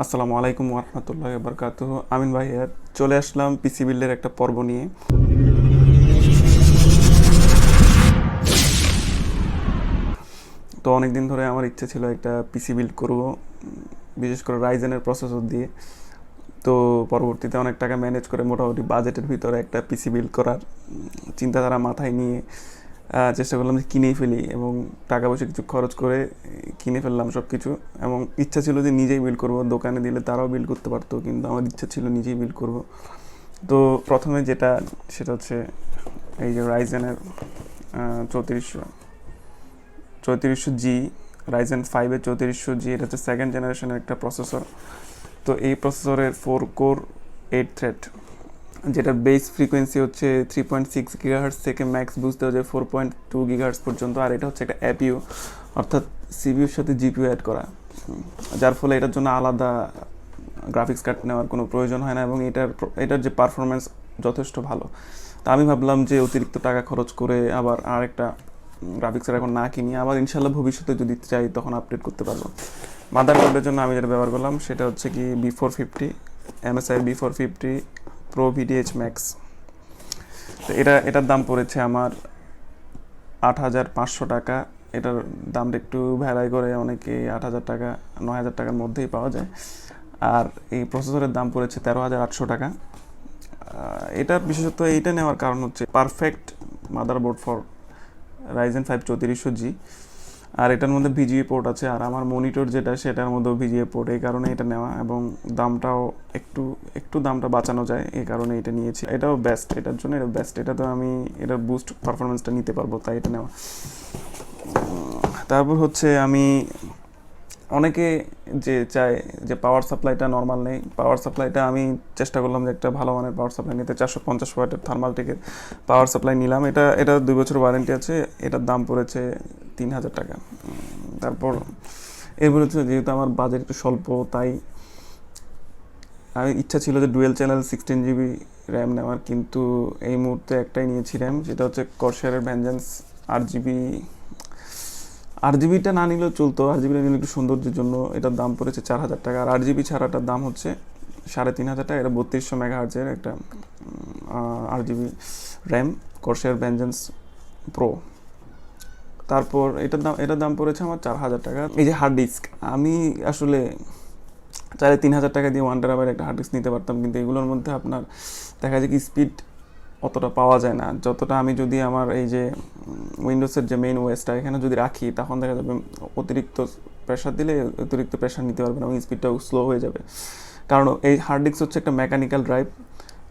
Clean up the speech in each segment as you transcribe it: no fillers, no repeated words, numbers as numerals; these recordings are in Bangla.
আসসালামু আলাইকুম ওরহমতুল্লাহি ওয়াবারাকাতুহু। আমিন ভাই এর চলে আসলাম পিসি বিল্ডের একটা পর্ব নিয়ে। তো অনেক দিন ধরে আমার ইচ্ছে ছিল একটা পিসি বিল্ড করব, বিশেষ করে রাইজেনের প্রসেসর দিয়ে। তো পরবর্তীতে অনেক টাকা ম্যানেজ করে মোটামুটি বাজেটের ভিতরে একটা পিসি বিল্ড করার চিন্তাধারা মাথায় নিয়ে চেষ্টা করলাম যে কিনেই ফেলি, এবং টাকা পয়সা কিছু খরচ করে কিনে ফেললাম সব কিছু। এবং ইচ্ছা ছিল যে নিজেই বিল্ড করব, দোকানে দিলে তারাও বিল্ড করতে পারতো, কিন্তু আমার ইচ্ছা ছিল নিজেই বিল্ড করব। তো প্রথমে যেটা, সেটা হচ্ছে এই যে রাইজেনের 3400 3400G, রাইজেন 5-এর 3400G, এটা হচ্ছে সেকেন্ড জেনারেশনের একটা প্রসেসর। তো এই প্রসেসরের 4 কোর 8 থ্রেড, যেটার বেস ফ্রিকোয়েন্সি হচ্ছে 3.6 গিগাহার্টজ থেকে ম্যাক্স বুঝতে হচ্ছে 4.2 গিগাহার্টজ পর্যন্ত। আর এটা হচ্ছে একটা অ্যাপিউ, অর্থাৎ সিপিইউর সাথে জিপিইউ অ্যাড করা, যার ফলে এটার জন্য আলাদা গ্রাফিক্স কার্ড নেওয়ার কোনো প্রয়োজন হয় না, এবং এটার যে পারফরমেন্স যথেষ্ট ভালো। তা আমি ভাবলাম যে অতিরিক্ত টাকা খরচ করে আবার আর একটা গ্রাফিক্সের এখন না কিনি, আবার ইনশাল্লাহ ভবিষ্যতে যদি চাই তখন আপডেট করতে পারবো। মাদারবোর্ডের জন্য আমি যেটা ব্যবহার করলাম সেটা হচ্ছে কি B450, MSI B450 pro VDH max. তো এটার দাম পড়েছে আমার 8,500 টাকা। এটার দামটা একটু ভ্যারাই করে, অনেকে 8,000 টাকা 9,000 টাকার মধ্যেই পাওয়া যায়। আর এই প্রসেসরের দাম পড়েছে 13,800 টাকা। এটার বিশেষত এইটা নেওয়ার কারণ হচ্ছে perfect motherboard for Ryzen 5 3400G। আর এটার মধ্যে ভিজিএ পোর্ট আছে, আর আমার মনিটর যেটা সেটার মধ্যেও ভিজিএ পোর্ট, এই কারণে এটা নেওয়া। এবং দামটাও একটু একটু দামটা বাঁচানো যায়, এই কারণে এটা নিয়েছি। এটাও বেস্ট, এটার জন্য এটা বেস্ট। এটা তো আমি এটার বুস্ট পারফরমেন্সটা নিতে পারবো, তাই এটা নেওয়া। তারপর হচ্ছে আমি অনেকে যে চায় যে পাওয়ার সাপ্লাইটা নর্মাল নেই, পাওয়ার সাপ্লাইটা আমি চেষ্টা করলাম যে একটা ভালো মানের পাওয়ার সাপ্লাই নিতে। 450 ওয়াটের থার্মালটেকের পাওয়ার সাপ্লাই নিলাম। এটা 2 বছর ওয়ারেন্টি আছে। এটার দাম পড়েছে 3,000 টাকা। তারপর এরপর হচ্ছে, যেহেতু আমার বাজেট একটু স্বল্প, তাই আমি ইচ্ছা ছিল যে ডুয়েল চ্যানেল 16GB র্যাম নেওয়ার, কিন্তু এই মুহূর্তে একটাই নিয়েছি র্যাম, সেটা হচ্ছে কর্সারের ভেঞ্জেন্স 8GB। 8GBটা না নিলেও চলতো, 8GBটা নিলে একটু সৌন্দর্যের জন্য। এটার দাম পড়েছে 4,000 টাকা। আর 8GB ছাড়াটার দাম হচ্ছে 3,500 টাকা। এটা 3200 মেগাহার্জের একটা 8GB র্যাম, কর্সার ভেঞ্জেন্স প্রো। তারপর এটার দাম পড়েছে আমার 4,000 টাকা। এই যে হার্ড ডিস্ক, আমি আসলে চাইলে 3,000 টাকা দিয়ে 1 টেরাবাইট একটা হার্ড ডিস্ক নিতে পারতাম, কিন্তু এগুলোর মধ্যে আপনার দেখা যায় কি স্পিড অতটা পাওয়া যায় না যতটা আমি যদি আমার এই যে উইন্ডোজের যে মেইন ওএসটা এখানে যদি রাখি, তখন দেখা যাবে অতিরিক্ত প্রেশার দিলে অতিরিক্ত প্রেশার নিতে পারবে না এবং স্পিডটাও স্লো হয়ে যাবে। কারণ এই হার্ড ডিস্ক হচ্ছে একটা মেকানিক্যাল ড্রাইভ।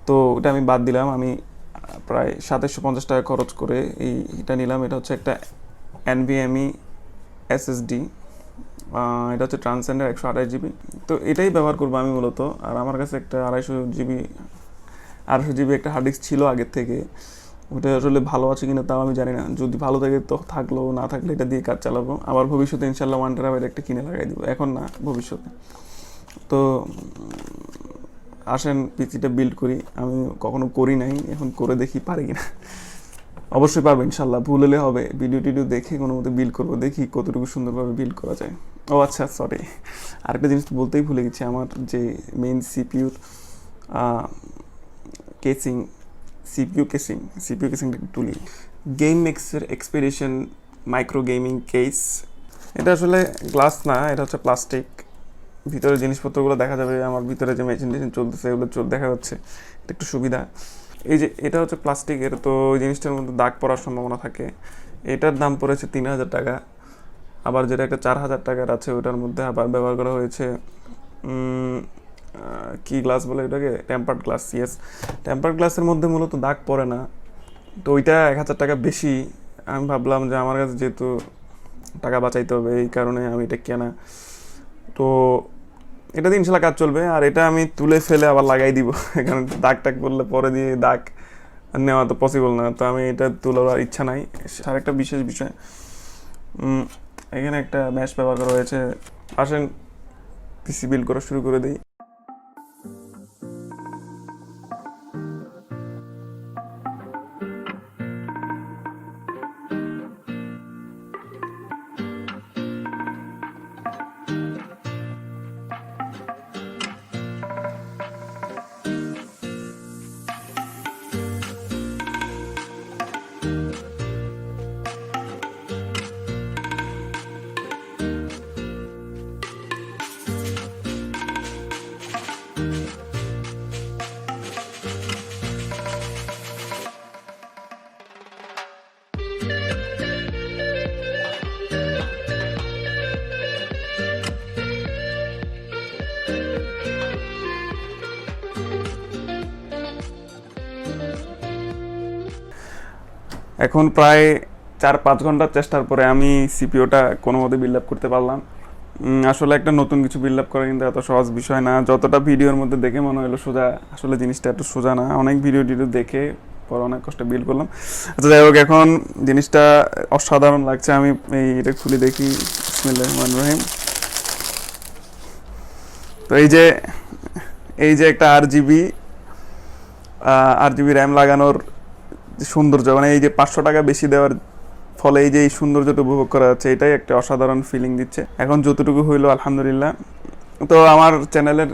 তো ওটা আমি বাদ দিলাম। আমি প্রায় 2,750 টাকা খরচ করে এটা নিলাম। এটা হচ্ছে একটা NVMe SSD। এটা হচ্ছে ট্রান্সেন্ডার 128GB। তো এটাই ব্যবহার করবো আমি মূলত। আর আমার কাছে একটা 250GB একটা হার্ড ডিস্ক ছিল আগের থেকে। ওটা আসলে ভালো আছে কিনা তাও আমি জানি না। যদি ভালো থাকে তো থাকলো, না থাকলে এটা দিয়ে কাজ চালাবো। আবার ভবিষ্যতে ইনশাল্লাহ 1 টেরাবাইট একটা কিনে লাগাই দিব, এখন না, ভবিষ্যতে। তো আসেন পিসিটা বিল্ড করি। আমি কখনো করি নাই, এখন করে দেখি পারি কিনা। অবশ্যই পারবো ইনশাল্লাহ, ভুল হলে হবে। ভিডিও টিডিও দেখে কোনো মতো বিল্ড করবো, দেখি কতটুকু সুন্দরভাবে বিল্ড করা যায়। ও আচ্ছা, সরি, আরেকটা জিনিস বলতেই ভুলে গেছি। আমার যে মেইন সিপিইউর কেসিং, সিপিইউ কেসিংটা একটু তুলি। গেম মেক্সের এক্সপেডিশন মাইক্রো গেমিং কেস। এটা আসলে গ্লাস না, এটা হচ্ছে প্লাস্টিক। ভিতরে জিনিসপত্রগুলো দেখা যাবে, আমার ভিতরে যে মেশিন টেশিন চলতেছে এগুলো দেখা যাচ্ছে। এটা একটু সুবিধা। এই যে এটা হচ্ছে প্লাস্টিকের, তো ওই জিনিসটার মধ্যে দাগ পড়ার সম্ভাবনা থাকে। এটার দাম পড়েছে 3,000 টাকা। আবার যেটা একটা 4,000 টাকার আছে, ওটার মধ্যে আবার ব্যবহার করা হয়েছে কি গ্লাস বলে এটাকে, টেম্পার্ড গ্লাস। ইয়েস, টেম্পার্ড গ্লাসের মধ্যে মূলত দাগ পড়ে না, তো ওইটা 1,000 টাকা বেশি। আমি ভাবলাম যে আমার কাছে যেহেতু টাকা বাঁচাইতে হবে, এই কারণে আমি এটা কেনা। তো এটা দিয়ে ইনশাল্লাহ কাজ চলবে। আর এটা আমি তুলে ফেলে আবার লাগাই দিব, কারণ দাগ টাগ পড়লে পরে দিয়ে দাগ নেওয়া তো পসিবল না। তো আমি এটা তোলার ইচ্ছা নাই। আর একটা বিশেষ বিষয়, এখানে একটা ম্যাশ ব্যবহার করা হয়েছে। আসেন পিসি বিল্ড করা শুরু করে দিই। এখন প্রায় 4-5 ঘন্টার চেষ্টার পরে আমি সিপিওটা কোনো মতে বিল্ড আপ করতে পারলাম। আসলে একটা নতুন কিছু বিল্ড আপ করা কিন্তু এত সহজ বিষয় না, যতটা ভিডিওর মধ্যে দেখে মনে হলো সোজা, আসলে জিনিসটা এত সোজা না। অনেক ভিডিও দেখে পরে অনেক কষ্ট বিল্ড করলাম। আচ্ছা যাই হোক, এখন জিনিসটা অসাধারণ লাগছে। আমি এটা খুলে দেখি। বিসমিল্লাহির রহমানির রহিম। তো এই যে একটা RGB র্যাম লাগানোর সৌন্দর্য, মানে এই যে 500 টাকা বেশি দেওয়ার ফলে এই যে এই সৌন্দর্যটা উপভোগ করা যাচ্ছে, এটাই একটা অসাধারণ ফিলিং দিচ্ছে। এখন যতটুকু হইলো আলহামদুলিল্লাহ। তো আমার চ্যানেলের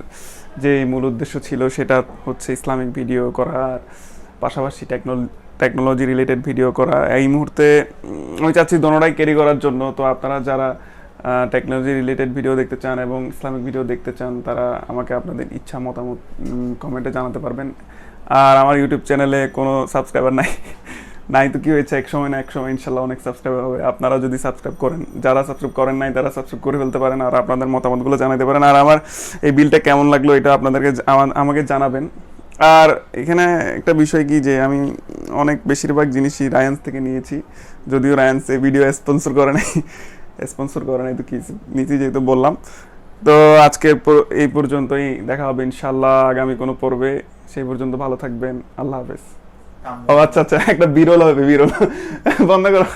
যে মূল উদ্দেশ্য ছিল সেটা হচ্ছে ইসলামিক ভিডিও করার পাশাপাশি টেকনোলজি রিলেটেড ভিডিও করা। এই মুহূর্তে আমি চাচ্ছি দোনোটাই ক্যারি করার জন্য। তো আপনারা যারা টেকনোলজি রিলেটেড ভিডিও দেখতে চান এবং ইসলামিক ভিডিও দেখতে চান, তারা আমাকে আপনাদের ইচ্ছা মতামত কমেন্টে জানাতে পারবেন। আর আমার ইউটিউব চ্যানেলে কোনো সাবস্ক্রাইবার নাই তো কি হয়েছে, এক সময় না এক সময় ইনশাল্লাহ অনেক সাবস্ক্রাইবার হবে। আপনারা যদি সাবস্ক্রাইব করেন, যারা সাবস্ক্রাইব করেন নাই তারা সাবস্ক্রাইব করে ফেলতে পারেন, আর আপনাদের মতামতগুলো জানাতে পারেন। আর আমার এই বিলটা কেমন লাগলো এটা আপনাদেরকে আমাকে জানাবেন। আর এখানে একটা বিষয় কি, যে আমি বেশিরভাগ জিনিসই রায়ান্স থেকে নিয়েছি, যদিও রায়ান্স এই ভিডিও স্পন্সর করে নাই তো কি নিচে যেহেতু বললাম। তো আজকে এই পর্যন্তই, দেখা হবে ইনশাল্লাহ আগামী কোনো পর্বে। সেই পর্যন্ত ভালো থাকবেন, আল্লাহ হাফেজ। ও আচ্ছা, একটা বিরল হবে, বিরল বন্ধ করো।